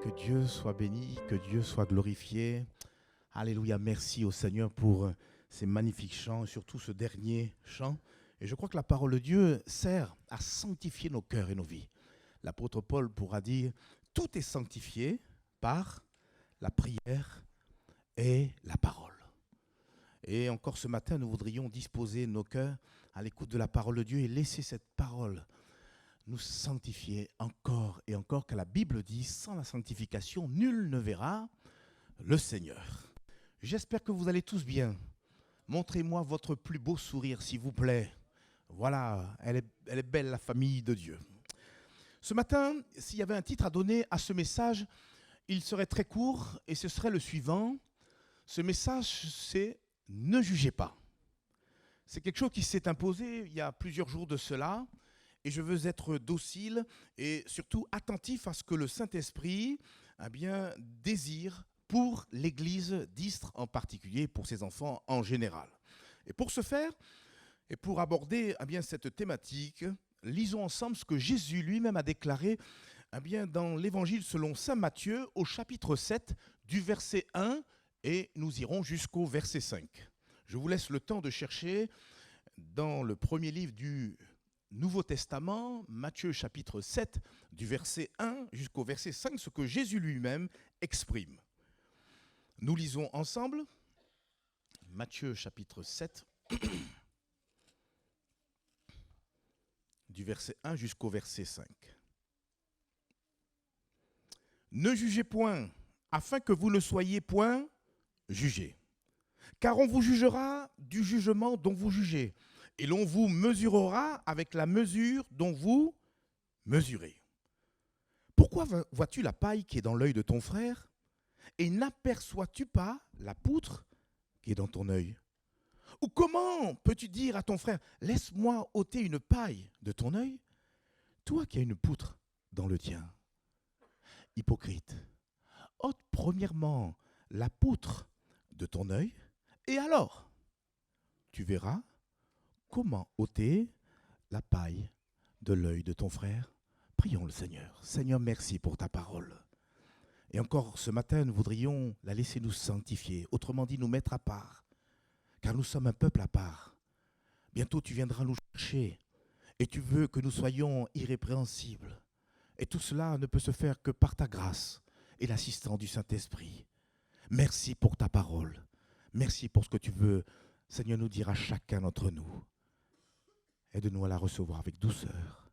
Que Dieu soit béni, que Dieu soit glorifié. Alléluia, merci au Seigneur pour ces magnifiques chants, et surtout ce dernier chant. Et je crois que la parole de Dieu sert à sanctifier nos cœurs et nos vies. L'apôtre Paul pourra dire, tout est sanctifié par la prière et la parole. Et encore ce matin, nous voudrions disposer nos cœurs à l'écoute de la parole de Dieu et laisser cette parole nous sanctifier encore et encore, car la Bible dit, sans la sanctification, nul ne verra le Seigneur. J'espère que vous allez tous bien. Montrez-moi votre plus beau sourire, s'il vous plaît. Voilà, elle est belle, la famille de Dieu. Ce matin, s'il y avait un titre à donner à ce message, il serait très court et ce serait le suivant. Ce message, c'est « Ne jugez pas ». C'est quelque chose qui s'est imposé il y a plusieurs jours de cela. Et je veux être docile et surtout attentif à ce que le Saint-Esprit désire pour l'Église d'Istres en particulier, pour ses enfants en général. Et pour ce faire, et pour aborder cette thématique, lisons ensemble ce que Jésus lui-même a déclaré dans l'Évangile selon saint Matthieu au chapitre 7 du verset 1 et nous irons jusqu'au verset 5. Je vous laisse le temps de chercher dans le premier livre du Nouveau Testament, Matthieu chapitre 7, du verset 1 jusqu'au verset 5, ce que Jésus lui-même exprime. Nous lisons ensemble Matthieu chapitre 7, du verset 1 jusqu'au verset 5. Ne jugez point, afin que vous ne soyez point jugés. Car on vous jugera du jugement dont vous jugez, et l'on vous mesurera avec la mesure dont vous mesurez. Pourquoi vois-tu la paille qui est dans l'œil de ton frère, et n'aperçois-tu pas la poutre qui est dans ton œil? Ou comment peux-tu dire à ton frère, laisse-moi ôter une paille de ton œil, toi qui as une poutre dans le tien? Hypocrite, ôte premièrement la poutre de ton œil, et alors tu verras comment ôter la paille de l'œil de ton frère? Prions le Seigneur. Seigneur, merci pour ta parole. Et encore ce matin, nous voudrions la laisser nous sanctifier, autrement dit nous mettre à part, car nous sommes un peuple à part. Bientôt tu viendras nous chercher et tu veux que nous soyons irrépréhensibles. Et tout cela ne peut se faire que par ta grâce et l'assistance du Saint-Esprit. Merci pour ta parole. Merci pour ce que tu veux, Seigneur, nous dire à chacun d'entre nous. Aide-nous à la recevoir avec douceur.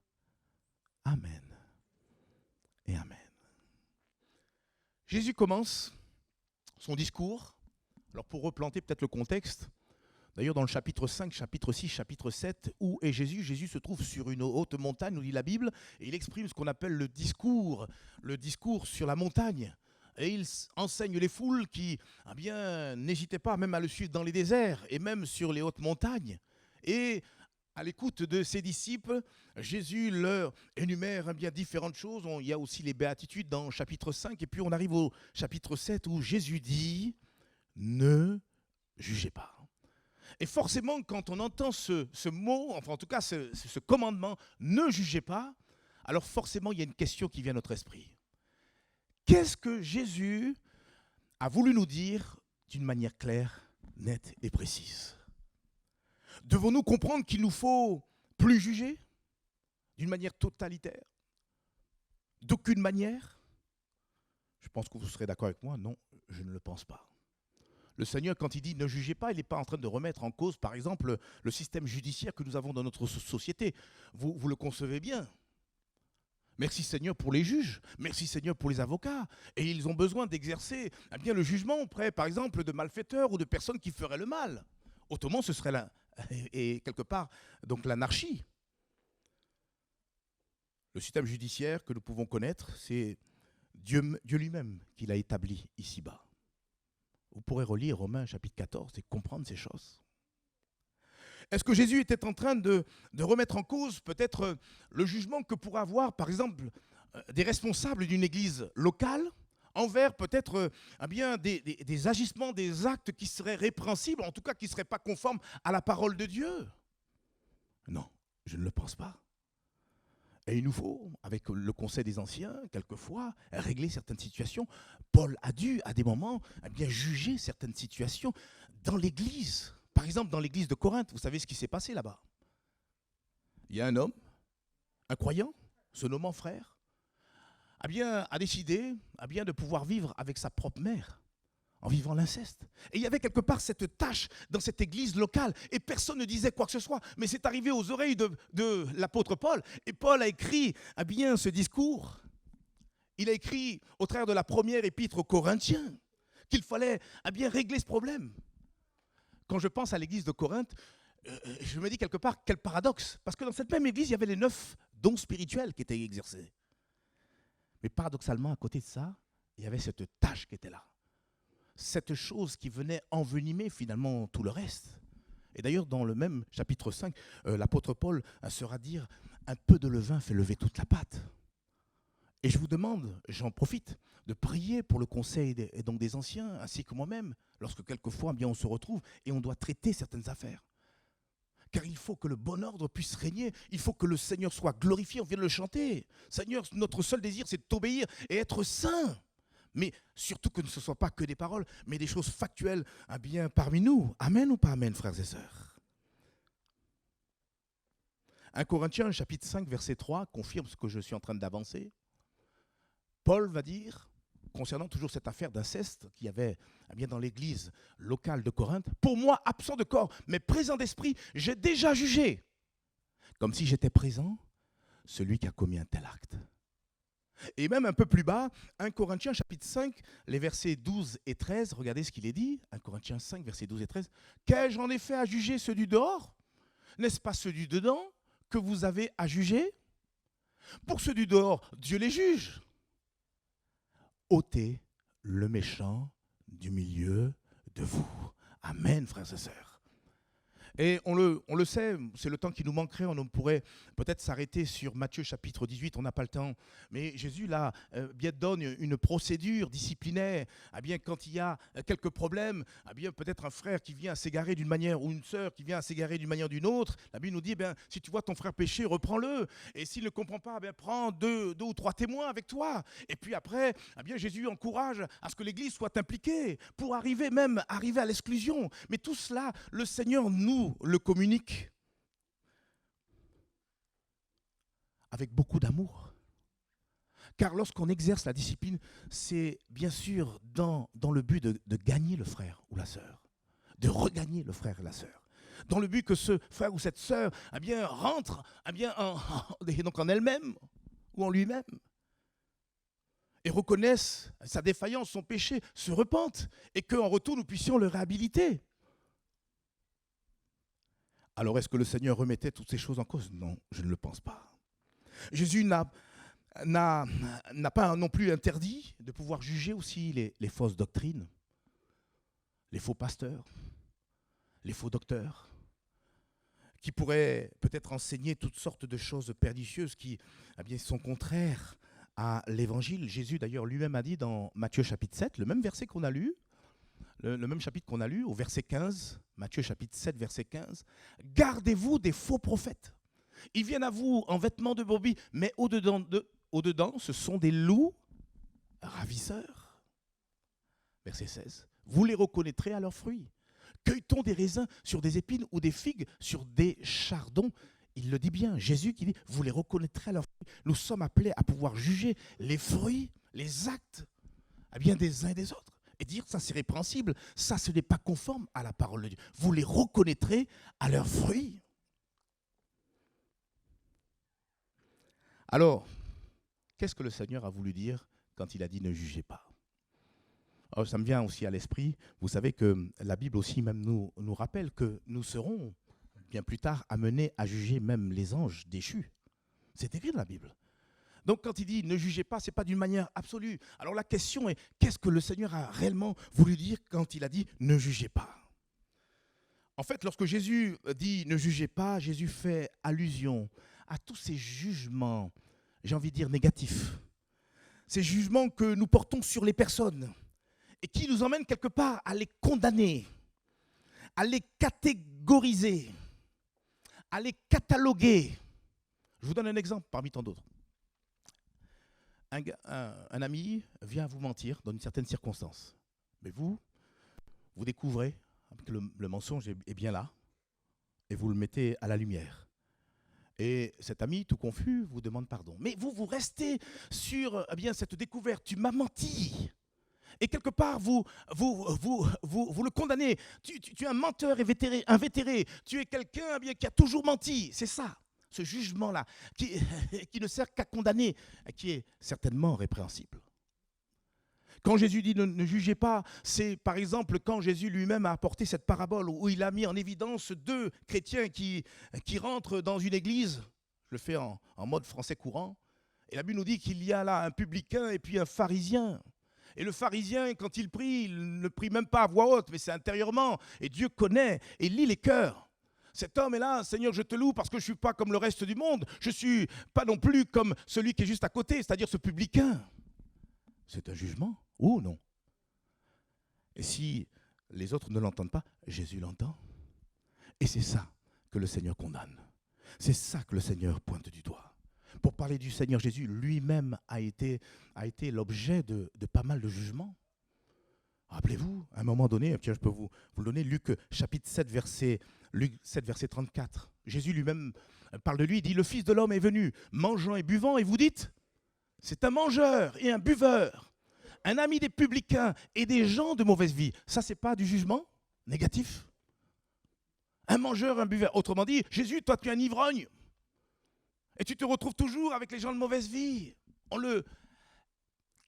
Amen et Amen. Jésus commence son discours. Alors pour replanter peut-être le contexte, d'ailleurs dans le chapitre 5, chapitre 6, chapitre 7, où est Jésus? Jésus se trouve sur une haute montagne, nous dit la Bible, et il exprime ce qu'on appelle le discours sur la montagne. Et il enseigne les foules qui n'hésitaient pas même à le suivre dans les déserts et même sur les hautes montagnes. Et à l'écoute de ses disciples, Jésus leur énumère différentes choses. Il y a aussi les béatitudes dans le chapitre 5. Et puis on arrive au chapitre 7 où Jésus dit « Ne jugez pas ». Et forcément, quand on entend ce mot, enfin en tout cas ce commandement « Ne jugez pas », alors forcément il y a une question qui vient à notre esprit. Qu'est-ce que Jésus a voulu nous dire d'une manière claire, nette et précise? Devons-nous comprendre qu'il nous faut plus juger d'une manière totalitaire? D'aucune manière? Je pense que vous serez d'accord avec moi. Non, je ne le pense pas. Le Seigneur, quand il dit ne jugez pas, il n'est pas en train de remettre en cause, par exemple, le système judiciaire que nous avons dans notre société. Vous le concevez bien. Merci Seigneur pour les juges, merci Seigneur pour les avocats. Et ils ont besoin d'exercer le jugement auprès, par exemple, de malfaiteurs ou de personnes qui feraient le mal. Autrement, ce serait et quelque part donc l'anarchie. Le système judiciaire que nous pouvons connaître, c'est Dieu lui-même qui l'a établi ici-bas. Vous pourrez relire Romains chapitre 14 et comprendre ces choses. Est-ce que Jésus était en train de remettre en cause peut-être le jugement que pourraient avoir, par exemple, des responsables d'une église locale envers peut-être des agissements, des actes qui seraient répréhensibles, en tout cas qui ne seraient pas conformes à la parole de Dieu? Non, je ne le pense pas. Et il nous faut, avec le conseil des anciens, quelquefois, régler certaines situations. Paul a dû, à des moments, bien juger certaines situations dans l'Église. Par exemple, dans l'Église de Corinthe, vous savez ce qui s'est passé là-bas. Il y a un homme, un croyant, se nommant frère, a décidé de pouvoir vivre avec sa propre mère, en vivant l'inceste. Et il y avait quelque part cette tâche dans cette église locale, et personne ne disait quoi que ce soit, mais c'est arrivé aux oreilles de l'apôtre Paul, et Paul a écrit ce discours. Il a écrit au travers de la première épître aux Corinthiens qu'il fallait régler ce problème. Quand je pense à l'église de Corinthe, je me dis quelque part, quel paradoxe, parce que dans cette même église, il y avait les 9 dons spirituels qui étaient exercés. Mais paradoxalement, à côté de ça, il y avait cette tâche qui était là. Cette chose qui venait envenimer finalement tout le reste. Et d'ailleurs, dans le même chapitre 5, l'apôtre Paul sera dire « Un peu de levain fait lever toute la pâte ». Et je vous demande, j'en profite, de prier pour le conseil des anciens, ainsi que moi-même, lorsque quelquefois on se retrouve et on doit traiter certaines affaires. Car il faut que le bon ordre puisse régner, il faut que le Seigneur soit glorifié, on vient de le chanter. Seigneur, notre seul désir, c'est de t'obéir et être saint. Mais surtout que ce ne soit pas que des paroles, mais des choses factuelles parmi nous. Amen ou pas amen, frères et sœurs? 1 Corinthiens, chapitre 5, verset 3, confirme ce que je suis en train d'avancer. Paul va dire, concernant toujours cette affaire d'inceste qu'il y avait dans l'église locale de Corinthe, « Pour moi, absent de corps, mais présent d'esprit, j'ai déjà jugé, comme si j'étais présent, celui qui a commis un tel acte. » Et même un peu plus bas, 1 Corinthiens chapitre 5, les versets 12 et 13, regardez ce qu'il est dit, 1 Corinthiens 5, versets 12 et 13. « Qu'ai-je en effet à juger ceux du dehors? N'est-ce pas ceux du dedans que vous avez à juger? Pour ceux du dehors, Dieu les juge. Ôtez le méchant du milieu de vous. » Amen, frères et sœurs. Et on le sait, c'est le temps qui nous manquerait, on pourrait peut-être s'arrêter sur Matthieu chapitre 18, on n'a pas le temps. Mais Jésus là donne une procédure disciplinaire. Quand il y a quelques problèmes, peut-être un frère qui vient à s'égarer d'une manière ou une sœur qui vient à s'égarer d'une manière ou d'une autre, la Bible nous dit, si tu vois ton frère pécher, reprends-le. Et s'il ne comprend pas, prends deux ou trois témoins avec toi. Et puis après, Jésus encourage à ce que l'Église soit impliquée pour arriver à l'exclusion. Mais tout cela, le Seigneur nous le communique avec beaucoup d'amour. Car lorsqu'on exerce la discipline, c'est bien sûr dans le but de gagner le frère ou la sœur, de regagner le frère et la sœur, dans le but que ce frère ou cette sœur rentre donc en elle-même ou en lui-même et reconnaisse sa défaillance, son péché, se repente et qu'en retour nous puissions le réhabiliter. Alors, est-ce que le Seigneur remettait toutes ces choses en cause? Non, je ne le pense pas. Jésus n'a pas non plus interdit de pouvoir juger aussi les fausses doctrines, les faux pasteurs, les faux docteurs, qui pourraient peut-être enseigner toutes sortes de choses pernicieuses qui sont contraires à l'Évangile. Jésus, d'ailleurs, lui-même a dit dans Matthieu chapitre 7, le même verset qu'on a lu, le même chapitre qu'on a lu, au verset 15, Matthieu chapitre 7, verset 15, « Gardez-vous des faux prophètes. Ils viennent à vous en vêtements de brebis, mais au-dedans, ce sont des loups ravisseurs. » Verset 16, « Vous les reconnaîtrez à leurs fruits. Cueille-t-on des raisins sur des épines ou des figues sur des chardons ?» Il le dit bien, Jésus qui dit, « Vous les reconnaîtrez à leurs fruits. » Nous sommes appelés à pouvoir juger les fruits, les actes des uns et des autres. Et dire ça c'est répréhensible, ça ce n'est pas conforme à la parole de Dieu. Vous les reconnaîtrez à leurs fruits. Alors, qu'est-ce que le Seigneur a voulu dire quand il a dit ne jugez pas? Alors, ça me vient aussi à l'esprit, vous savez que la Bible aussi même nous rappelle que nous serons bien plus tard amenés à juger même les anges déchus. C'est écrit dans la Bible. Donc quand il dit ne jugez pas, ce n'est pas d'une manière absolue. Alors la question est, qu'est-ce que le Seigneur a réellement voulu dire quand il a dit ne jugez pas? En fait, lorsque Jésus dit ne jugez pas, Jésus fait allusion à tous ces jugements, j'ai envie de dire négatifs. Ces jugements que nous portons sur les personnes et qui nous emmènent quelque part à les condamner, à les catégoriser, à les cataloguer. Je vous donne un exemple parmi tant d'autres. Un ami vient vous mentir dans une certaine circonstance. Mais vous découvrez que le mensonge est bien là et vous le mettez à la lumière. Et cet ami, tout confus, vous demande pardon. Mais vous restez sur cette découverte. Tu m'as menti. Et quelque part, vous le condamnez. Tu es un menteur invétéré. Tu es quelqu'un qui a toujours menti. C'est ça, ce jugement-là, qui ne sert qu'à condamner, qui est certainement répréhensible. Quand Jésus dit ne jugez pas, c'est par exemple quand Jésus lui-même a apporté cette parabole où il a mis en évidence deux chrétiens qui rentrent dans une église. Je le fais en mode français courant. Et la Bible nous dit qu'il y a là un publicain et puis un pharisien. Et le pharisien, quand il prie, il ne prie même pas à voix haute, mais c'est intérieurement. Et Dieu connaît et lit les cœurs. Cet homme est là, Seigneur, je te loue parce que je ne suis pas comme le reste du monde. Je ne suis pas non plus comme celui qui est juste à côté, c'est-à-dire ce publicain. C'est un jugement ou non? Et si les autres ne l'entendent pas, Jésus l'entend. Et c'est ça que le Seigneur condamne. C'est ça que le Seigneur pointe du doigt. Pour parler du Seigneur Jésus, lui-même a été l'objet de pas mal de jugements. Rappelez-vous, à un moment donné, tiens, je peux vous le donner, Luc chapitre 7, verset 34. Jésus lui-même parle de lui, il dit « Le Fils de l'homme est venu, mangeant et buvant, et vous dites, c'est un mangeur et un buveur, un ami des publicains et des gens de mauvaise vie. » Ça, c'est pas du jugement négatif? Un mangeur, un buveur. Autrement dit, Jésus, toi, tu es un ivrogne. Et tu te retrouves toujours avec les gens de mauvaise vie. On le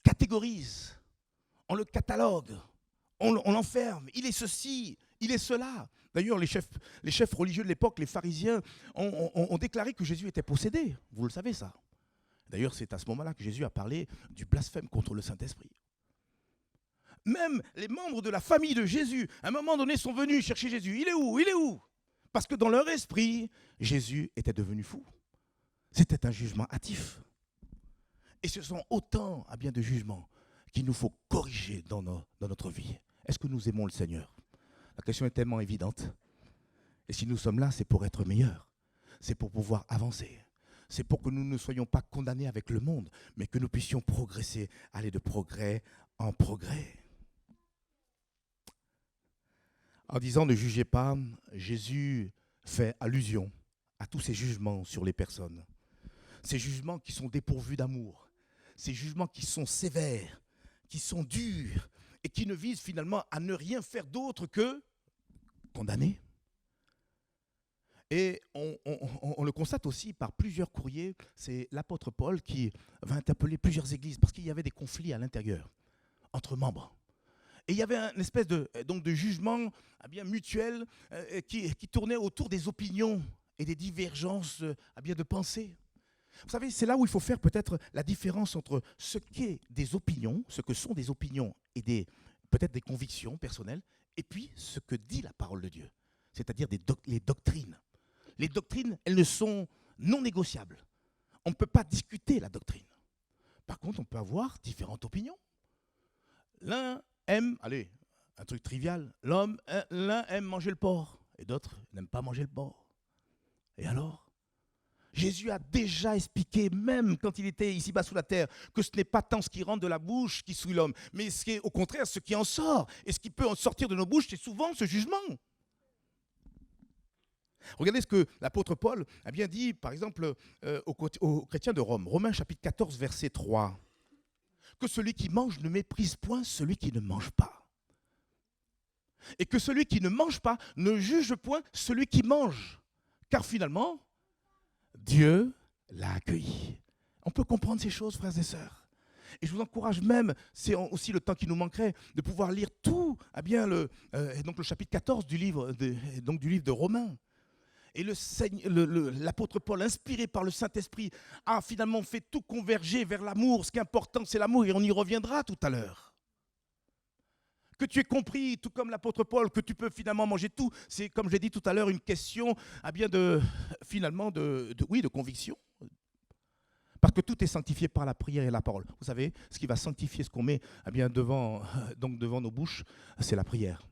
catégorise, on le catalogue, on l'enferme. Il est ceci, il est cela. D'ailleurs, les chefs religieux de l'époque, les pharisiens, ont déclaré que Jésus était possédé. Vous le savez ça. D'ailleurs, c'est à ce moment-là que Jésus a parlé du blasphème contre le Saint-Esprit. Même les membres de la famille de Jésus, à un moment donné, sont venus chercher Jésus. Il est où? Il est où? Parce que dans leur esprit, Jésus était devenu fou. C'était un jugement hâtif. Et ce sont autant de jugements qu'il nous faut corriger dans notre vie. Est-ce que nous aimons le Seigneur? La question est tellement évidente. Et si nous sommes là, c'est pour être meilleurs. C'est pour pouvoir avancer. C'est pour que nous ne soyons pas condamnés avec le monde, mais que nous puissions progresser, aller de progrès en progrès. En disant ne jugez pas, Jésus fait allusion à tous ces jugements sur les personnes. Ces jugements qui sont dépourvus d'amour, ces jugements qui sont sévères, qui sont durs et qui ne visent finalement à ne rien faire d'autre que condamner. Et on le constate aussi par plusieurs courriers, c'est l'apôtre Paul qui va interpeller plusieurs églises parce qu'il y avait des conflits à l'intérieur entre membres. Et il y avait une espèce de jugement mutuel qui tournait autour des opinions et des divergences de pensée. Vous savez, c'est là où il faut faire peut-être la différence entre ce qu'est des opinions, ce que sont des opinions et peut-être des convictions personnelles, et puis ce que dit la parole de Dieu, c'est-à-dire les doctrines. Les doctrines, elles ne sont non négociables. On ne peut pas discuter la doctrine. Par contre, on peut avoir différentes opinions. L'un aime, un truc trivial, l'un aime manger le porc, et d'autres n'aiment pas manger le porc. Et alors ? Jésus a déjà expliqué, même quand il était ici-bas sous la terre, que ce n'est pas tant ce qui rentre de la bouche qui souille l'homme, mais au contraire ce qui en sort. Et ce qui peut en sortir de nos bouches, c'est souvent ce jugement. Regardez ce que l'apôtre Paul a bien dit, par exemple, aux chrétiens de Rome. Romains chapitre 14, verset 3. Que celui qui mange ne méprise point celui qui ne mange pas. Et que celui qui ne mange pas ne juge point celui qui mange. Car finalement, Dieu l'a accueilli. On peut comprendre ces choses, frères et sœurs. Et je vous encourage même, c'est aussi le temps qui nous manquerait, de pouvoir lire tout, le chapitre 14 du livre de Romains. Et l'apôtre Paul, inspiré par le Saint-Esprit, a finalement fait tout converger vers l'amour. Ce qui est important, c'est l'amour, et on y reviendra tout à l'heure. Que tu aies compris, tout comme l'apôtre Paul, que tu peux finalement manger tout, c'est, comme je l'ai dit tout à l'heure, une question de conviction. Parce que tout est sanctifié par la prière et la parole. Vous savez, ce qui va sanctifier ce qu'on met devant nos bouches, c'est la prière.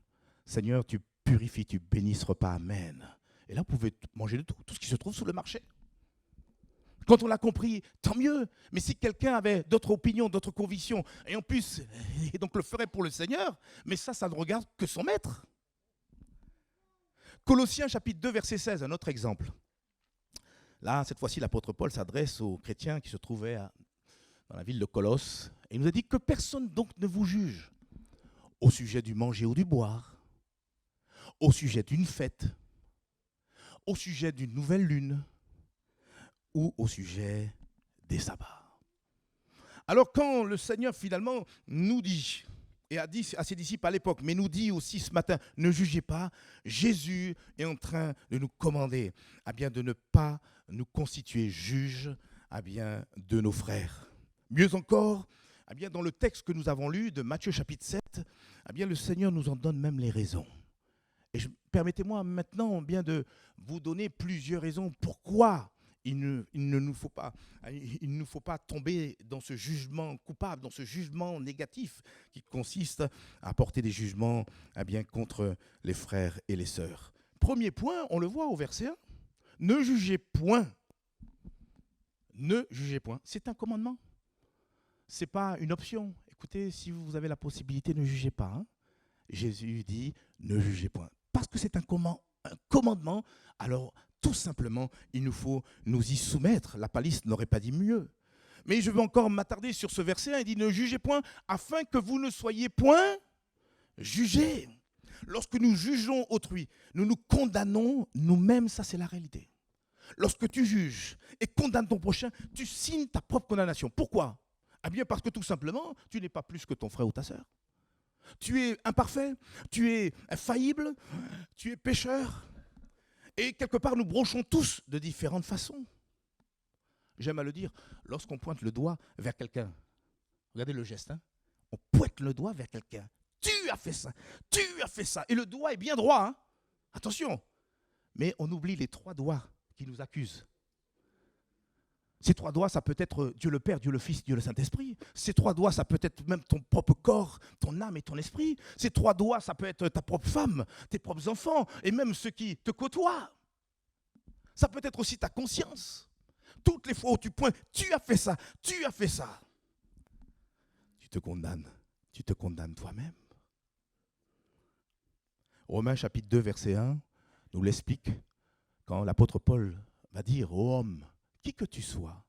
Seigneur, tu purifies, tu bénis ce repas. Amen. Et là, vous pouvez manger de tout ce qui se trouve sous le marché. Quand on l'a compris, tant mieux. Mais si quelqu'un avait d'autres opinions, d'autres convictions, et en plus, et donc le ferait pour le Seigneur, mais ça ne regarde que son maître. Colossiens chapitre 2, verset 16, un autre exemple. Là, cette fois-ci, l'apôtre Paul s'adresse aux chrétiens qui se trouvaient dans la ville de Colosse. Et il nous a dit que personne donc ne vous juge au sujet du manger ou du boire, au sujet d'une fête, au sujet d'une nouvelle lune ou au sujet des sabbats. Alors quand le Seigneur finalement nous dit, et a dit à ses disciples à l'époque, mais nous dit aussi ce matin, ne jugez pas, Jésus est en train de nous commander de ne pas nous constituer juges de nos frères. Mieux encore, dans le texte que nous avons lu de Matthieu chapitre 7, le Seigneur nous en donne même les raisons. Et permettez-moi maintenant de vous donner plusieurs raisons pourquoi il ne nous faut pas tomber dans ce jugement coupable, dans ce jugement négatif qui consiste à porter des jugements contre les frères et les sœurs. Premier point, on le voit au verset 1, ne jugez point. Ne jugez point. C'est un commandement. Ce n'est pas une option. Écoutez, si vous avez la possibilité, ne jugez pas. Hein. Jésus dit, ne jugez point. Parce que c'est un commandement, alors tout simplement, il nous faut nous y soumettre. La palisse n'aurait pas dit mieux. Mais je veux encore m'attarder sur ce verset. Il dit, ne jugez point, afin que vous ne soyez point jugés. Lorsque nous jugeons autrui, nous nous condamnons nous-mêmes, ça c'est la réalité. Lorsque tu juges et condamnes ton prochain, tu signes ta propre condamnation. Pourquoi ? Parce que tout simplement, tu n'es pas plus que ton frère ou ta sœur. Tu es imparfait, tu es faillible, tu es pécheur. Et quelque part, nous brochons tous de différentes façons. J'aime à le dire, lorsqu'on pointe le doigt vers quelqu'un, regardez le geste, hein, on pointe le doigt vers quelqu'un. Tu as fait ça, tu as fait ça. Et le doigt est bien droit, hein. Attention. Mais on oublie les 3 doigts qui nous accusent. Ces 3 doigts, ça peut être Dieu le Père, Dieu le Fils, Dieu le Saint-Esprit. Ces 3 doigts, ça peut être même ton propre corps, ton âme et ton esprit. Ces 3 doigts, ça peut être ta propre femme, tes propres enfants et même ceux qui te côtoient. Ça peut être aussi ta conscience. Toutes les fois où tu pointes, tu as fait ça, tu as fait ça. Tu te condamnes toi-même. Romains chapitre 2, verset 1, nous l'explique quand l'apôtre Paul va dire ô homme, qui que tu sois,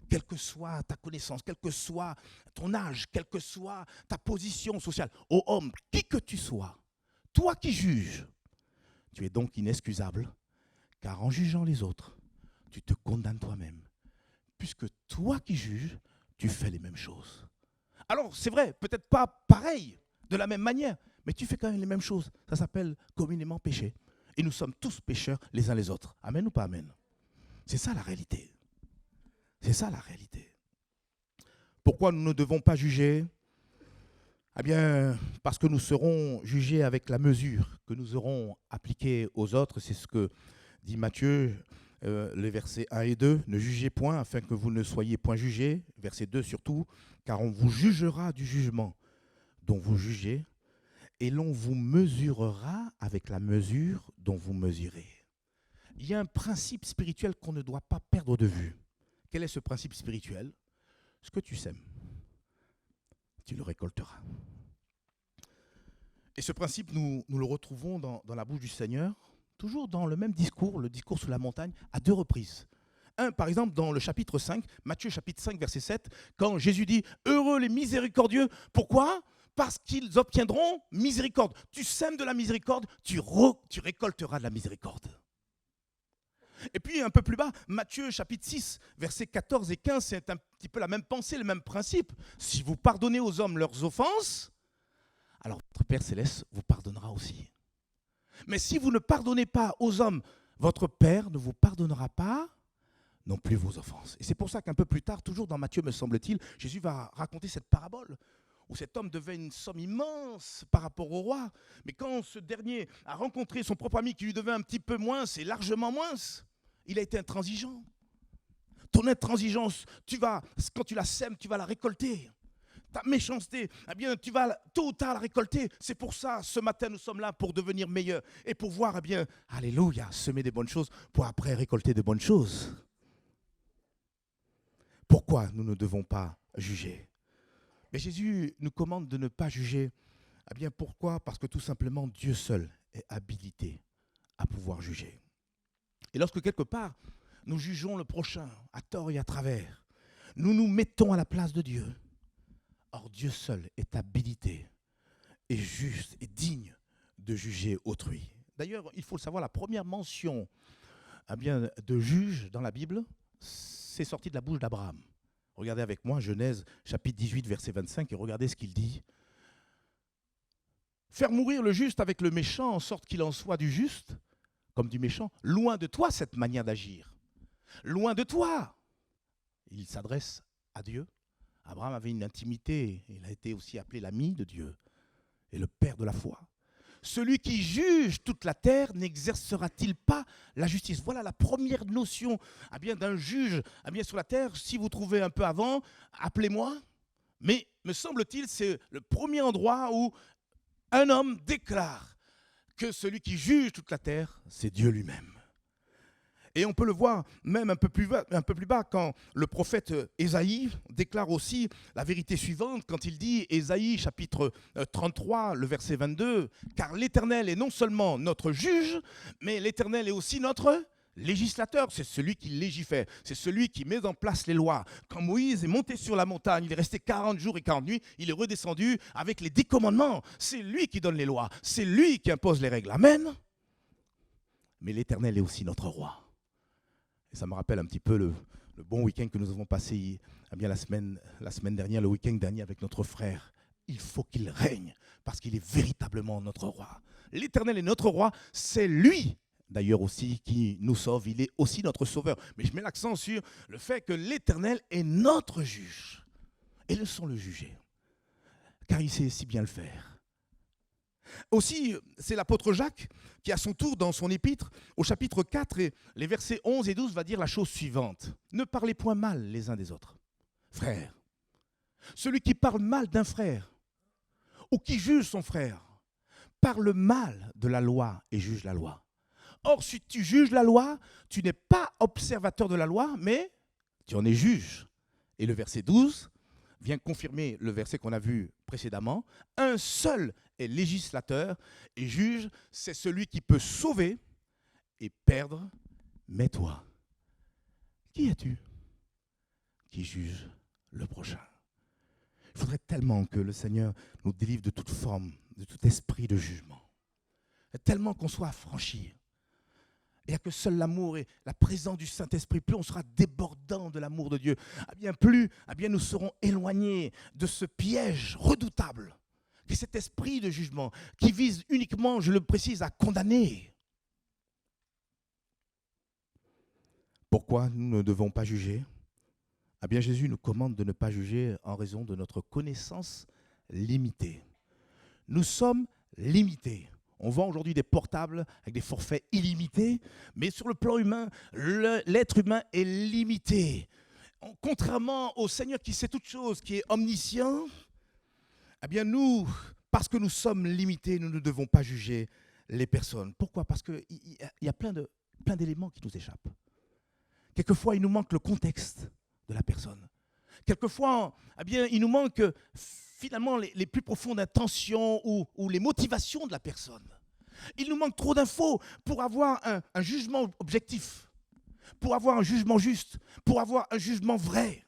quelle que soit ta connaissance, quel que soit ton âge, quelle que soit ta position sociale, ô homme, qui que tu sois, toi qui juges, tu es donc inexcusable, car en jugeant les autres, tu te condamnes toi-même, puisque toi qui juges, tu fais les mêmes choses. Alors, c'est vrai, peut-être pas pareil, de la même manière, mais tu fais quand même les mêmes choses. Ça s'appelle communément péché. Et nous sommes tous pécheurs les uns les autres. Amen ou pas amen? C'est ça la réalité. C'est ça la réalité. Pourquoi nous ne devons pas juger? Parce que nous serons jugés avec la mesure que nous aurons appliquée aux autres. C'est ce que dit Matthieu, les versets 1 et 2. Ne jugez point afin que vous ne soyez point jugés. Verset 2 surtout. Car on vous jugera du jugement dont vous jugez. Et l'on vous mesurera avec la mesure dont vous mesurez. Il y a un principe spirituel qu'on ne doit pas perdre de vue. Quel est ce principe spirituel? Ce que tu sèmes, tu le récolteras. Et ce principe, nous le retrouvons dans la bouche du Seigneur, toujours dans le même discours, le discours sur la montagne, à 2 reprises. Par exemple, dans le chapitre 5, Matthieu chapitre 5, verset 7, quand Jésus dit « Heureux les miséricordieux ». Pourquoi ? Parce qu'ils obtiendront miséricorde. Tu sèmes de la miséricorde, tu récolteras de la miséricorde. Et puis un peu plus bas, Matthieu chapitre 6, versets 14 et 15, c'est un petit peu la même pensée, le même principe. Si vous pardonnez aux hommes leurs offenses, alors votre Père Céleste vous pardonnera aussi. Mais si vous ne pardonnez pas aux hommes, votre Père ne vous pardonnera pas non plus vos offenses. Et c'est pour ça qu'un peu plus tard, toujours dans Matthieu me semble-t-il, Jésus va raconter cette parabole où cet homme devait une somme immense par rapport au roi. Mais quand ce dernier a rencontré son propre ami qui lui devait un petit peu moins, c'est largement moins, il a été intransigeant. Ton intransigeance, quand tu la sèmes, tu vas la récolter. ta méchanceté, eh bien, tu vas tôt ou tard la récolter. C'est pour ça, ce matin, nous sommes là pour devenir meilleurs et pour voir, eh bien, alléluia, semer des bonnes choses pour après récolter de bonnes choses. Pourquoi nous ne devons pas juger? Mais Jésus nous commande de ne pas juger. Eh bien, pourquoi? Parce que tout simplement, Dieu seul est habilité à pouvoir juger. Et lorsque quelque part, nous jugeons le prochain à tort et à travers, nous nous mettons à la place de Dieu. Or, Dieu seul est habilité et juste et digne de juger autrui. D'ailleurs, il faut le savoir, la première mention bien, de juge dans la Bible, c'est sorti de la bouche d'Abraham. Regardez avec moi Genèse chapitre 18, verset 25, et regardez ce qu'il dit. Faire mourir le juste avec le méchant, en sorte qu'il en soit du juste, comme du méchant. Loin de toi cette manière d'agir. Loin de toi. Il s'adresse à Dieu. Abraham avait une intimité. Il a été aussi appelé l'ami de Dieu et le père de la foi. Celui qui juge toute la terre n'exercera-t-il pas la justice? Voilà la première notion d'un juge sur la terre. Si vous trouvez un peu avant, appelez-moi. Mais me semble-t-il, c'est le premier endroit où un homme déclare que celui qui juge toute la terre, c'est Dieu lui-même. Et on peut le voir même un peu plus bas quand le prophète Ésaïe déclare aussi la vérité suivante quand il dit, Ésaïe chapitre 33, le verset 22, « Car l'Éternel est non seulement notre juge, mais l'Éternel est aussi notre législateur. » C'est celui qui légifère, c'est celui qui met en place les lois. Quand Moïse est monté sur la montagne, il est resté 40 jours et 40 nuits, il est redescendu avec les 10 commandements. C'est lui qui donne les lois, c'est lui qui impose les règles. Amen. Mais l'Éternel est aussi notre roi. Et ça me rappelle un petit peu le bon week-end que nous avons passé la semaine dernière, le week-end dernier avec notre frère. Il faut qu'il règne parce qu'il est véritablement notre roi. L'Éternel est notre roi, c'est lui d'ailleurs aussi qui nous sauve, il est aussi notre sauveur. Mais je mets l'accent sur le fait que l'Éternel est notre juge. Et laissons-le juger, car il sait si bien le faire. Aussi, c'est l'apôtre Jacques qui, à son tour, dans son épître, au chapitre 4, et les versets 11 et 12, va dire la chose suivante. Ne parlez point mal les uns des autres. Frères, celui qui parle mal d'un frère ou qui juge son frère, parle mal de la loi et juge la loi. Or, si tu juges la loi, tu n'es pas observateur de la loi, mais tu en es juge. Et le verset 12 vient confirmer le verset qu'on a vu précédemment. Un seul est législateur et juge, c'est celui qui peut sauver et perdre. Mais toi, qui es-tu qui juge le prochain? Il faudrait tellement que le Seigneur nous délivre de toute forme, de tout esprit de jugement. Tellement qu'on soit affranchi. Il n'y a que seul l'amour et la présence du Saint-Esprit. Plus on sera débordant de l'amour de Dieu, plus nous serons éloignés de ce piège redoutable, qui est cet esprit de jugement, qui vise uniquement, je le précise, à condamner. Pourquoi nous ne devons pas juger? Jésus nous commande de ne pas juger en raison de notre connaissance limitée. Nous sommes limités. On vend aujourd'hui des portables avec des forfaits illimités, mais sur le plan humain, l'être humain est limité. Contrairement au Seigneur qui sait toutes choses, qui est omniscient, nous, parce que nous sommes limités, nous ne devons pas juger les personnes. Pourquoi? Parce qu'il y a plein d'éléments qui nous échappent. Quelquefois, il nous manque le contexte de la personne. Quelquefois, il nous manque finalement les plus profondes intentions ou les motivations de la personne. Il nous manque trop d'infos pour avoir un jugement objectif, pour avoir un jugement juste, pour avoir un jugement vrai.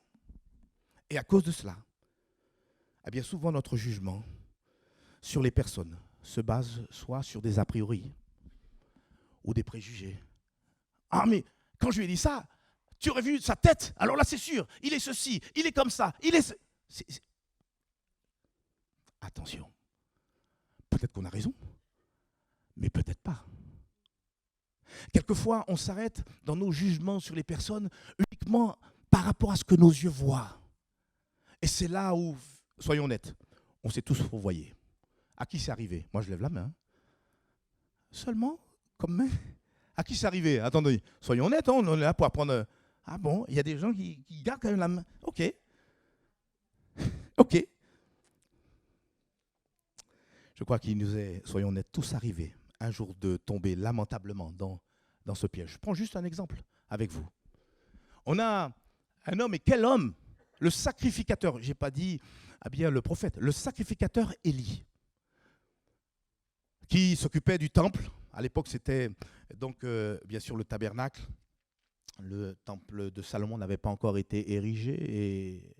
Et à cause de cela, souvent notre jugement sur les personnes se base soit sur des a priori ou des préjugés. Ah mais quand je lui ai dit ça, tu aurais vu sa tête, alors là c'est sûr, il est ceci, il est comme ça, il est... Attention, peut-être qu'on a raison, mais peut-être pas. Quelquefois, on s'arrête dans nos jugements sur les personnes uniquement par rapport à ce que nos yeux voient. Et c'est là où, soyons honnêtes, on s'est tous fourvoyés. À qui c'est arrivé? Moi, je lève la main. Seulement, comme main. À qui c'est arrivé? Attendez, soyons honnêtes, on est là pour apprendre. Ah bon, il y a des gens qui gardent quand même la main. Ok. Je crois qu'il nous est, soyons honnêtes, tous arrivés un jour de tomber lamentablement dans ce piège. Je prends juste un exemple avec vous. On a un homme, et quel homme? Le sacrificateur, je n'ai pas dit bien le prophète, le sacrificateur Élie, qui s'occupait du temple. À l'époque, c'était donc bien sûr le tabernacle. Le temple de Salomon n'avait pas encore été érigé et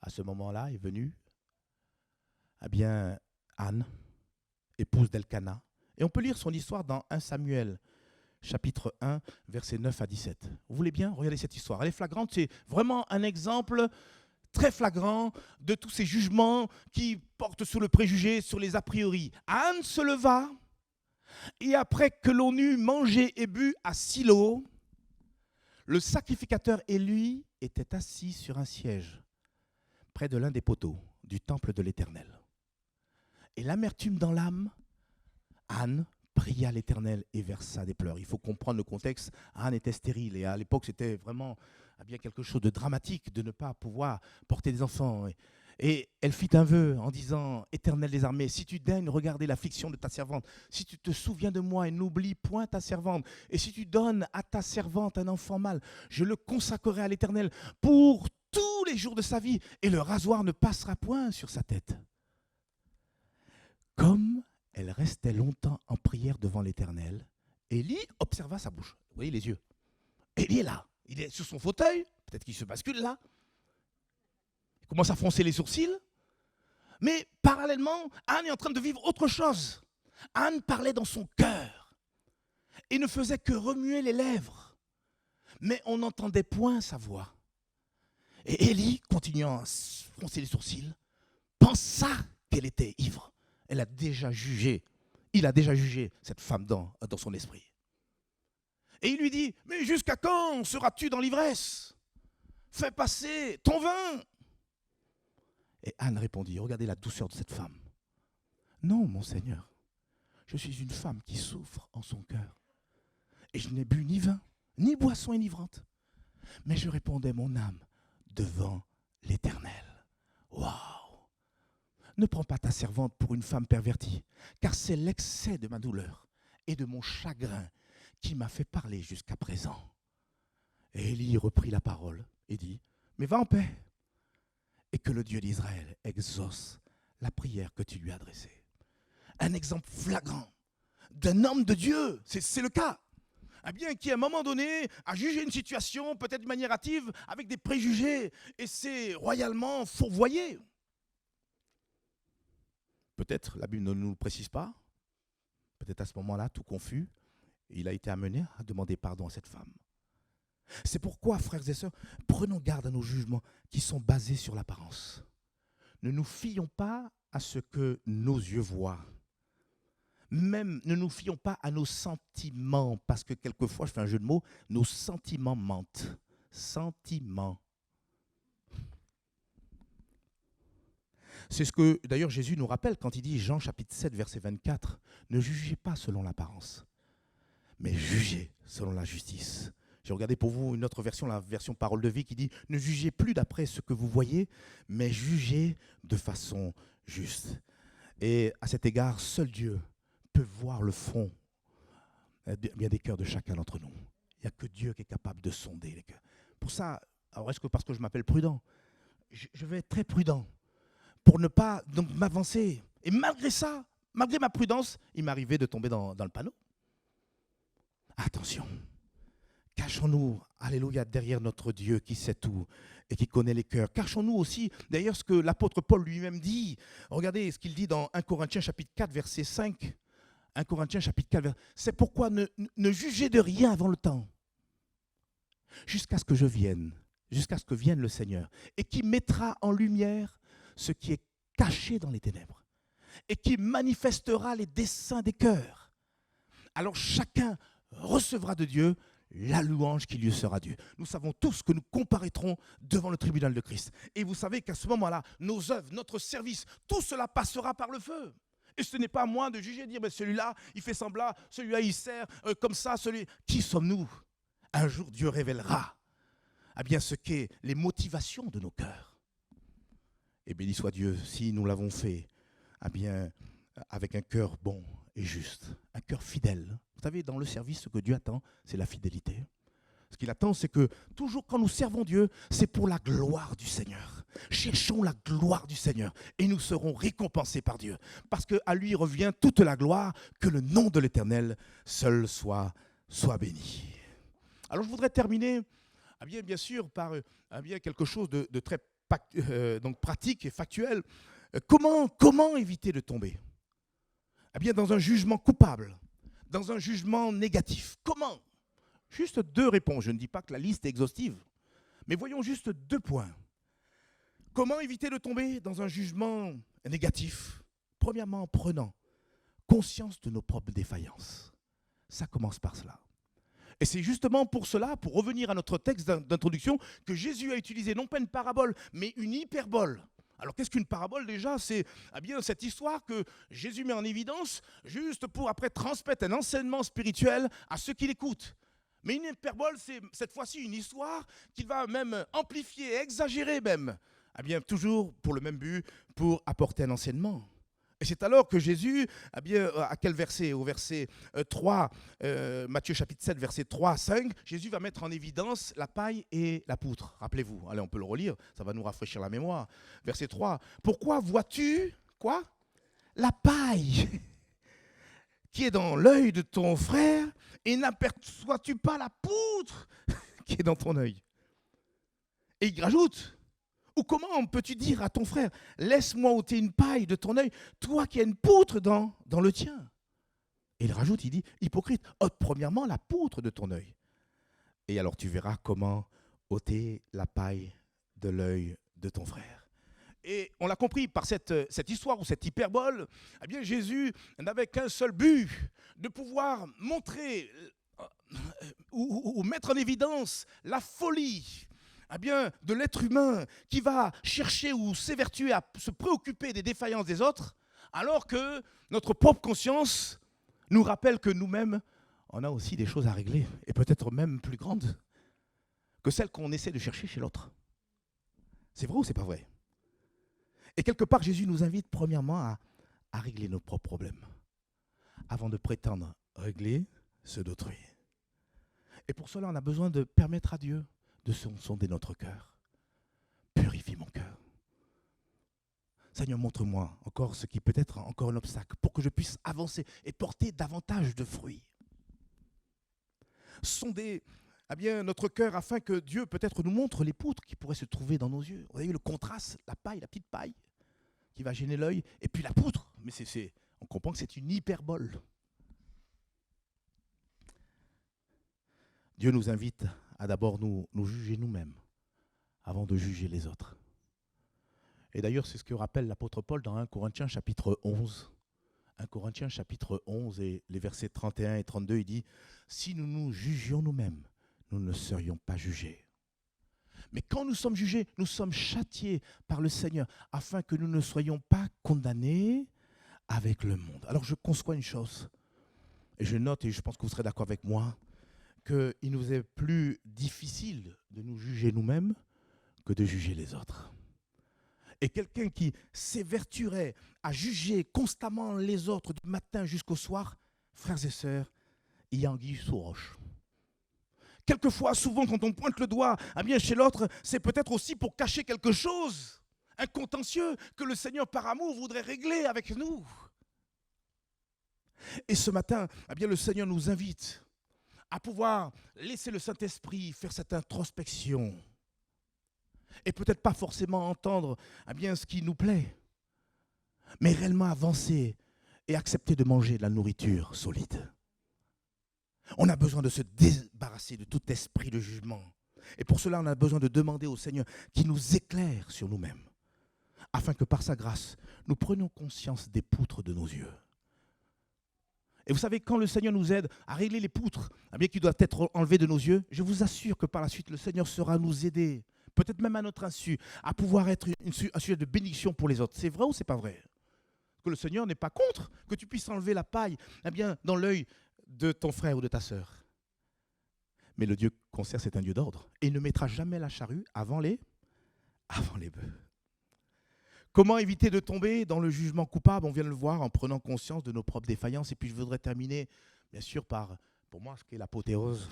à ce moment-là est venue Anne, épouse d'Elkana. Et on peut lire son histoire dans 1 Samuel, chapitre 1, versets 9 à 17. Vous voulez bien regarder cette histoire? Elle est flagrante, c'est vraiment un exemple très flagrant de tous ces jugements qui portent sur le préjugé, sur les a priori. Anne se leva et après que l'on eut mangé et bu à Silo, le sacrificateur Élie était assis sur un siège près de l'un des poteaux du temple de l'Éternel. Et l'amertume dans l'âme, Anne pria l'Éternel et versa des pleurs. Il faut comprendre le contexte. Anne était stérile et à l'époque, c'était vraiment bien quelque chose de dramatique de ne pas pouvoir porter des enfants. Et elle fit un vœu en disant, Éternel des armées, si tu daignes regarder l'affliction de ta servante, si tu te souviens de moi et n'oublie point ta servante, et si tu donnes à ta servante un enfant mâle, je le consacrerai à l'Éternel pour tous les jours de sa vie, et le rasoir ne passera point sur sa tête. Comme elle restait longtemps en prière devant l'Éternel, Élie observa sa bouche. Vous voyez les yeux. Élie est là. Il est sur son fauteuil. Peut-être qu'il se bascule là. Il commence à froncer les sourcils. Mais parallèlement, Anne est en train de vivre autre chose. Anne parlait dans son cœur et ne faisait que remuer les lèvres. Mais on n'entendait point sa voix. Et Élie, continuant à froncer les sourcils, pensa qu'elle était ivre. Il a déjà jugé cette femme dans son esprit. Et il lui dit, mais jusqu'à quand seras-tu dans l'ivresse? Fais passer ton vin. Et Anne répondit, regardez la douceur de cette femme. Non, mon Seigneur, je suis une femme qui souffre en son cœur. Et je n'ai bu ni vin, ni boisson enivrante. Mais je répondais mon âme devant l'Éternel. Waouh! Ne prends pas ta servante pour une femme pervertie, car c'est l'excès de ma douleur et de mon chagrin qui m'a fait parler jusqu'à présent. Et Élie reprit la parole et dit, mais va en paix, et que le Dieu d'Israël exauce la prière que tu lui as adressée. Un exemple flagrant d'un homme de Dieu, c'est le cas. Qui à un moment donné a jugé une situation, peut-être de manière hâtive, avec des préjugés, et c'est royalement fourvoyé. Peut-être, la Bible ne nous le précise pas, peut-être à ce moment-là, tout confus, il a été amené à demander pardon à cette femme. C'est pourquoi, frères et sœurs, prenons garde à nos jugements qui sont basés sur l'apparence. Ne nous fions pas à ce que nos yeux voient. Même ne nous fions pas à nos sentiments, parce que quelquefois, je fais un jeu de mots, nos sentiments mentent. Sentiments. C'est ce que d'ailleurs Jésus nous rappelle quand il dit, Jean chapitre 7, verset 24, « Ne jugez pas selon l'apparence, mais jugez selon la justice. » J'ai regardé pour vous une autre version, la version Parole de vie, qui dit, « Ne jugez plus d'après ce que vous voyez, mais jugez de façon juste. » Et à cet égard, seul Dieu peut voir le fond bien des cœurs de chacun d'entre nous. Il n'y a que Dieu qui est capable de sonder les cœurs. Pour ça, alors est-ce que parce que je m'appelle prudent, je vais être très prudent pour ne pas donc m'avancer. Et malgré ça, malgré ma prudence, il m'arrivait de tomber dans le panneau. Attention, cachons-nous, alléluia, derrière notre Dieu qui sait tout et qui connaît les cœurs. Cachons-nous aussi derrière ce que l'apôtre Paul lui-même dit. Regardez ce qu'il dit dans 1 Corinthiens chapitre 4, verset 5. 1 Corinthiens chapitre 4, c'est pourquoi ne jugez de rien avant le temps, jusqu'à ce que je vienne, jusqu'à ce que vienne le Seigneur, et qui mettra en lumière ce qui est caché dans les ténèbres, et qui manifestera les desseins des cœurs. Alors chacun recevra de Dieu la louange qui lui sera due. Nous savons tous que nous comparaîtrons devant le tribunal de Christ. Et vous savez qu'à ce moment-là, nos œuvres, notre service, tout cela passera par le feu. Et ce n'est pas à moi de juger, de dire, celui-là, il fait semblant, celui-là, il sert comme ça, celui... Qui sommes-nous? Un jour, Dieu révélera ce qu'est les motivations de nos cœurs. Et béni soit Dieu, si nous l'avons fait, avec un cœur bon et juste, un cœur fidèle. Vous savez, dans le service, ce que Dieu attend, c'est la fidélité. Ce qu'il attend, c'est que toujours quand nous servons Dieu, c'est pour la gloire du Seigneur. Cherchons la gloire du Seigneur et nous serons récompensés par Dieu. Parce qu'à lui revient toute la gloire, que le nom de l'Éternel seul soit béni. Alors je voudrais terminer bien sûr par quelque chose de très donc pratique et factuel. Comment éviter de tomber dans un jugement coupable, dans un jugement négatif. Comment? Juste 2 réponses. Je ne dis pas que la liste est exhaustive, mais voyons juste 2 points. Comment éviter de tomber dans un jugement négatif? Premièrement, en prenant conscience de nos propres défaillances. Ça commence par cela. Et c'est justement pour cela, pour revenir à notre texte d'introduction, que Jésus a utilisé non pas une parabole, mais une hyperbole. Alors qu'est-ce qu'une parabole déjà? C'est cette histoire que Jésus met en évidence juste pour après transmettre un enseignement spirituel à ceux qui l'écoutent. Mais une hyperbole, c'est cette fois-ci une histoire qu'il va même amplifier, exagérer même. Toujours pour le même but, pour apporter un enseignement. Et c'est alors que Jésus, à quel verset? Au verset 3, Matthieu chapitre 7, verset 3 à 5, Jésus va mettre en évidence la paille et la poutre. Rappelez-vous, allez, on peut le relire, ça va nous rafraîchir la mémoire. Verset 3, pourquoi vois-tu, quoi? La paille qui est dans l'œil de ton frère et n'aperçois-tu pas la poutre qui est dans ton œil? Et il rajoute, ou comment peux-tu dire à ton frère, laisse-moi ôter une paille de ton œil, toi qui as une poutre dans le tien? Et il rajoute, il dit, hypocrite, ôte premièrement la poutre de ton œil. Et alors tu verras comment ôter la paille de l'œil de ton frère. Et on l'a compris par cette histoire ou cette hyperbole, Jésus n'avait qu'un seul but, de pouvoir montrer ou mettre en évidence la folie de l'être humain qui va chercher ou s'évertuer à se préoccuper des défaillances des autres, alors que notre propre conscience nous rappelle que nous-mêmes, on a aussi des choses à régler, et peut-être même plus grandes que celles qu'on essaie de chercher chez l'autre. C'est vrai ou c'est pas vrai? Et quelque part, Jésus nous invite premièrement à régler nos propres problèmes, avant de prétendre régler ceux d'autrui. Et pour cela, on a besoin de permettre à Dieu de sonder notre cœur. Purifie mon cœur. Seigneur, montre-moi encore ce qui peut être encore un obstacle pour que je puisse avancer et porter davantage de fruits. Sonder notre cœur afin que Dieu peut-être nous montre les poutres qui pourraient se trouver dans nos yeux. Vous avez vu le contraste, la paille, la petite paille qui va gêner l'œil, et puis la poutre. Mais on comprend que c'est une hyperbole. Dieu nous invite à d'abord nous juger nous-mêmes avant de juger les autres. Et d'ailleurs, c'est ce que rappelle l'apôtre Paul dans 1 Corinthiens chapitre 11. 1 Corinthiens chapitre 11 et les versets 31 et 32, il dit « Si nous nous jugions nous-mêmes, nous ne serions pas jugés. Mais quand nous sommes jugés, nous sommes châtiés par le Seigneur, afin que nous ne soyons pas condamnés avec le monde. » Alors je conçois une chose, et je note, et je pense que vous serez d'accord avec moi, qu'il nous est plus difficile de nous juger nous-mêmes que de juger les autres. Et quelqu'un qui s'évertuerait à juger constamment les autres du matin jusqu'au soir, frères et sœurs, il y a anguille sous roche. Quelquefois, souvent, quand on pointe le doigt chez l'autre, c'est peut-être aussi pour cacher quelque chose, un contentieux que le Seigneur, par amour, voudrait régler avec nous. Et ce matin, le Seigneur nous invite à pouvoir laisser le Saint-Esprit faire cette introspection. Et peut-être pas forcément entendre ce qui nous plaît, mais réellement avancer et accepter de manger de la nourriture solide. On a besoin de se débarrasser de tout esprit de jugement. Et pour cela, on a besoin de demander au Seigneur qu'il nous éclaire sur nous-mêmes, afin que par sa grâce, nous prenions conscience des poutres de nos yeux. Et vous savez, quand le Seigneur nous aide à régler les poutres qui doivent être enlevées de nos yeux, je vous assure que par la suite, le Seigneur saura nous aider, peut-être même à notre insu, à pouvoir être un sujet de bénédiction pour les autres. C'est vrai ou c'est pas vrai? Que le Seigneur n'est pas contre que tu puisses enlever la paille dans l'œil de ton frère ou de ta sœur. Mais le Dieu qu'on sert, c'est un Dieu d'ordre. Et il ne mettra jamais la charrue avant les bœufs. Comment éviter de tomber dans le jugement coupable? On vient de le voir en prenant conscience de nos propres défaillances. Et puis je voudrais terminer, bien sûr, par, pour moi, ce qui est l'apothéose,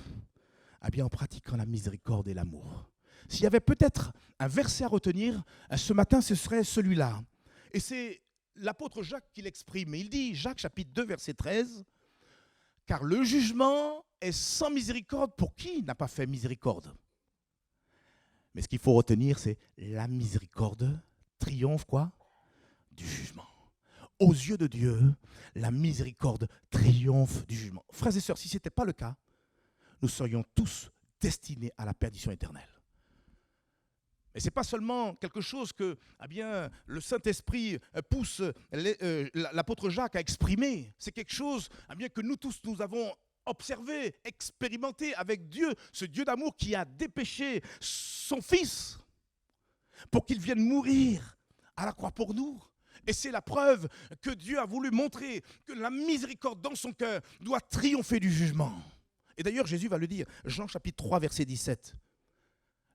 en pratiquant la miséricorde et l'amour. S'il y avait peut-être un verset à retenir, ce matin, ce serait celui-là. Et c'est l'apôtre Jacques qui l'exprime. Il dit, Jacques chapitre 2, verset 13, « Car le jugement est sans miséricorde pour qui n'a pas fait miséricorde ?» Mais ce qu'il faut retenir, c'est la miséricorde triomphe quoi? Du jugement. Aux yeux de Dieu, la miséricorde triomphe du jugement. Frères et sœurs, si ce n'était pas le cas, nous serions tous destinés à la perdition éternelle. Et ce n'est pas seulement quelque chose que le Saint-Esprit pousse l'apôtre Jacques à exprimer. C'est quelque chose que nous tous, nous avons observé, expérimenté avec Dieu, ce Dieu d'amour qui a dépêché son Fils pour qu'il vienne mourir à la croix pour nous. Et c'est la preuve que Dieu a voulu montrer que la miséricorde dans son cœur doit triompher du jugement. Et d'ailleurs, Jésus va le dire, Jean chapitre 3, verset 17.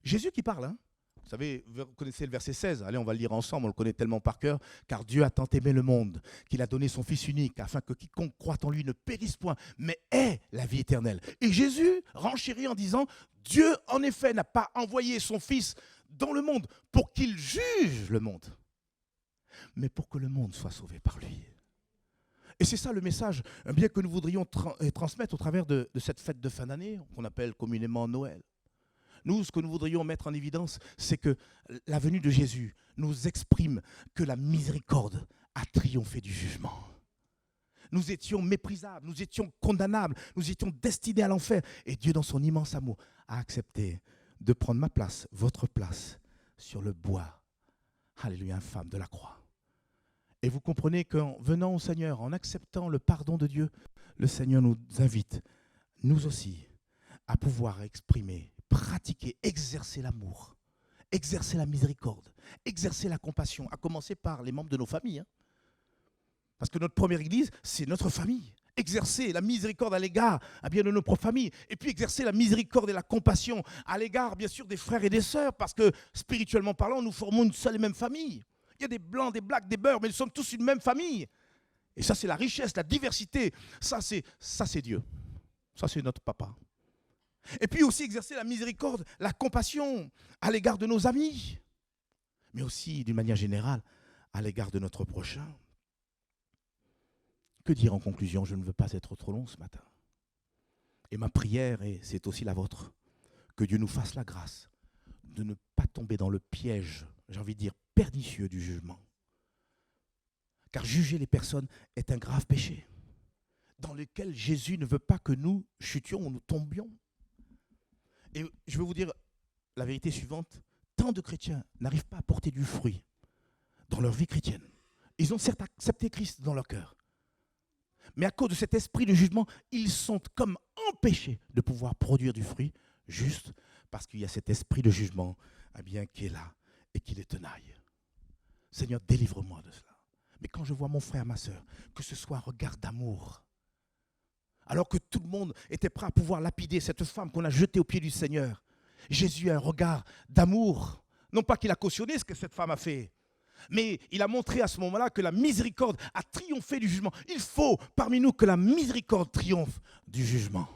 Jésus qui parle, hein. Vous savez, vous connaissez le verset 16, allez, on va le lire ensemble, on le connaît tellement par cœur. Car Dieu a tant aimé le monde qu'il a donné son Fils unique afin que quiconque croit en lui ne périsse point, mais ait la vie éternelle. Et Jésus renchérit en disant, Dieu en effet n'a pas envoyé son Fils dans le monde pour qu'il juge le monde, mais pour que le monde soit sauvé par lui. Et c'est ça le message que nous voudrions transmettre au travers de cette fête de fin d'année qu'on appelle communément Noël. Nous, ce que nous voudrions mettre en évidence, c'est que la venue de Jésus nous exprime que la miséricorde a triomphé du jugement. Nous étions méprisables, nous étions condamnables, nous étions destinés à l'enfer. Et Dieu, dans son immense amour, a accepté de prendre ma place, votre place, sur le bois, alléluia, infâme de la croix. Et vous comprenez qu'en venant au Seigneur, en acceptant le pardon de Dieu, le Seigneur nous invite, nous aussi, à pouvoir exprimer, pratiquer, exercer l'amour, exercer la miséricorde, exercer la compassion, à commencer par les membres de nos familles. Parce que notre première église, c'est notre famille. Exercer la miséricorde à l'égard de nos propres familles. Et puis exercer la miséricorde et la compassion à l'égard, bien sûr, des frères et des sœurs. Parce que, spirituellement parlant, nous formons une seule et même famille. Il y a des blancs, des blacks, des beurs, mais nous sommes tous une même famille. Et ça, c'est la richesse, la diversité. Ça, c'est Dieu. Ça, c'est notre papa. Et puis aussi exercer la miséricorde, la compassion à l'égard de nos amis, mais aussi d'une manière générale à l'égard de notre prochain. Que dire en conclusion? Je ne veux pas être trop long ce matin. Et ma prière, et c'est aussi la vôtre, que Dieu nous fasse la grâce de ne pas tomber dans le piège, j'ai envie de dire, pernicieux du jugement. Car juger les personnes est un grave péché, dans lequel Jésus ne veut pas que nous chutions ou nous tombions. Et je vais vous dire la vérité suivante, tant de chrétiens n'arrivent pas à porter du fruit dans leur vie chrétienne. Ils ont certes accepté Christ dans leur cœur, mais à cause de cet esprit de jugement, ils sont comme empêchés de pouvoir produire du fruit, juste parce qu'il y a cet esprit de jugement qui est là et qui les tenaille. Seigneur, délivre-moi de cela. Mais quand je vois mon frère, ma sœur, que ce soit un regard d'amour, alors que tout le monde était prêt à pouvoir lapider cette femme qu'on a jetée aux pieds du Seigneur, Jésus a un regard d'amour. Non pas qu'il a cautionné ce que cette femme a fait, mais il a montré à ce moment-là que la miséricorde a triomphé du jugement. Il faut parmi nous que la miséricorde triomphe du jugement.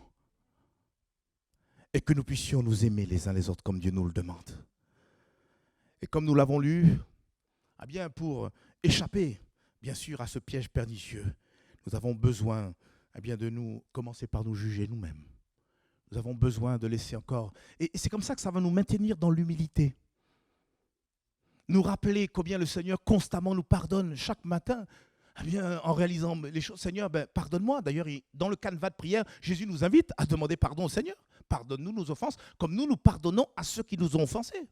Et que nous puissions nous aimer les uns les autres comme Dieu nous le demande. Et comme nous l'avons lu, pour échapper, bien sûr, à ce piège pernicieux, nous avons besoin de nous commencer par nous juger nous-mêmes. Nous avons besoin de laisser encore. Et c'est comme ça que ça va nous maintenir dans l'humilité. Nous rappeler combien le Seigneur constamment nous pardonne chaque matin. En réalisant les choses, Seigneur, pardonne-moi. D'ailleurs, dans le canevas de prière, Jésus nous invite à demander pardon au Seigneur. Pardonne-nous nos offenses, comme nous pardonnons à ceux qui nous ont offensés.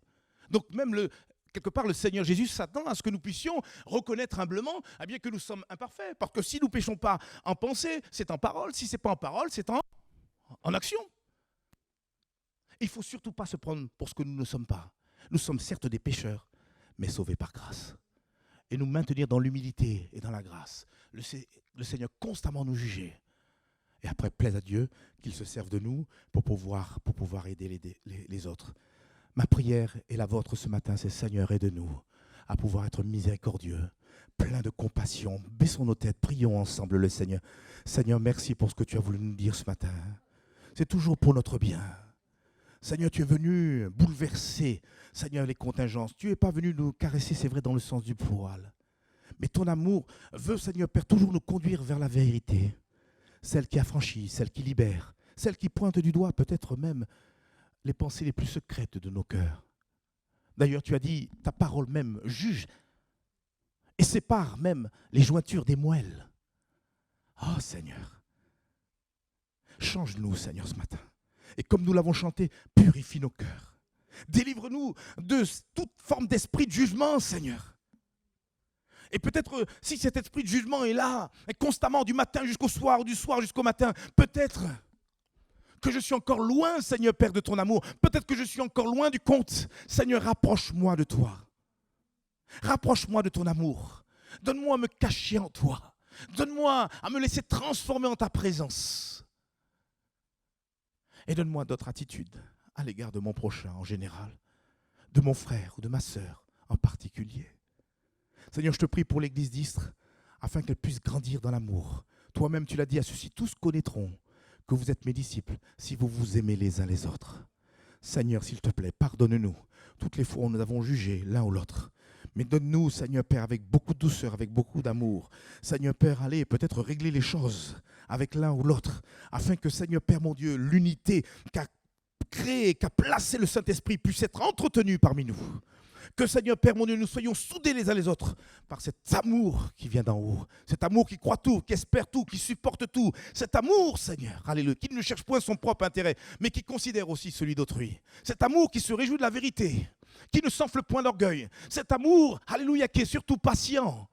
Donc même quelque part, le Seigneur Jésus s'attend à ce que nous puissions reconnaître humblement que nous sommes imparfaits. Parce que si nous ne péchons pas en pensée, c'est en parole. Si ce n'est pas en parole, c'est en action. Il ne faut surtout pas se prendre pour ce que nous ne sommes pas. Nous sommes certes des pécheurs, mais sauvés par grâce. Et nous maintenir dans l'humilité et dans la grâce. Le Seigneur constamment nous juger. Et après, plaise à Dieu qu'il se serve de nous pour pouvoir aider les autres. Ma prière et la vôtre ce matin, c'est Seigneur, aide-nous à pouvoir être miséricordieux, plein de compassion. Baissons nos têtes, prions ensemble le Seigneur. Seigneur, merci pour ce que tu as voulu nous dire ce matin. C'est toujours pour notre bien. Seigneur, tu es venu bouleverser, Seigneur, les contingences. Tu n'es pas venu nous caresser, c'est vrai, dans le sens du poil. Mais ton amour veut, Seigneur Père, toujours nous conduire vers la vérité. Celle qui affranchit, celle qui libère, celle qui pointe du doigt peut-être même les pensées les plus secrètes de nos cœurs. D'ailleurs, tu as dit, ta parole même juge et sépare même les jointures des moelles. Oh Seigneur, change-nous, Seigneur, ce matin. Et comme nous l'avons chanté, purifie nos cœurs. Délivre-nous de toute forme d'esprit de jugement, Seigneur. Et peut-être, si cet esprit de jugement est là, et constamment du matin jusqu'au soir, ou du soir jusqu'au matin, peut-être que je suis encore loin, Seigneur Père, de ton amour. Peut-être que je suis encore loin du compte. Seigneur, rapproche-moi de toi. Rapproche-moi de ton amour. Donne-moi à me cacher en toi. Donne-moi à me laisser transformer en ta présence. Et donne-moi d'autres attitudes à l'égard de mon prochain en général, de mon frère ou de ma sœur en particulier. Seigneur, je te prie pour l'église d'Istres, afin qu'elle puisse grandir dans l'amour. Toi-même, tu l'as dit, à ceux-ci tous connaîtront que vous êtes mes disciples si vous vous aimez les uns les autres. Seigneur, s'il te plaît, pardonne-nous toutes les fois où nous avons jugé l'un ou l'autre. Mais donne-nous, Seigneur Père, avec beaucoup de douceur, avec beaucoup d'amour. Seigneur Père, allez peut-être régler les choses avec l'un ou l'autre, afin que, Seigneur Père, mon Dieu, l'unité qu'a créée, qu'a placée le Saint-Esprit puisse être entretenue parmi nous. Que, Seigneur Père, mon Dieu, nous soyons soudés les uns les autres par cet amour qui vient d'en haut. Cet amour qui croit tout, qui espère tout, qui supporte tout. Cet amour, Seigneur, alléluia, qui ne cherche point son propre intérêt, mais qui considère aussi celui d'autrui. Cet amour qui se réjouit de la vérité, qui ne s'enfle point d'orgueil. Cet amour, alléluia, qui est surtout patient.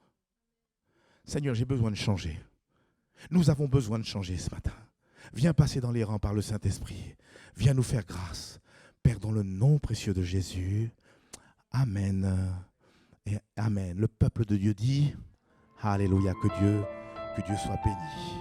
Seigneur, j'ai besoin de changer. Nous avons besoin de changer ce matin. Viens passer dans les rangs par le Saint-Esprit. Viens nous faire grâce. Père, dans le nom précieux de Jésus. Amen et Amen. Le peuple de Dieu dit, Alléluia, que Dieu soit béni.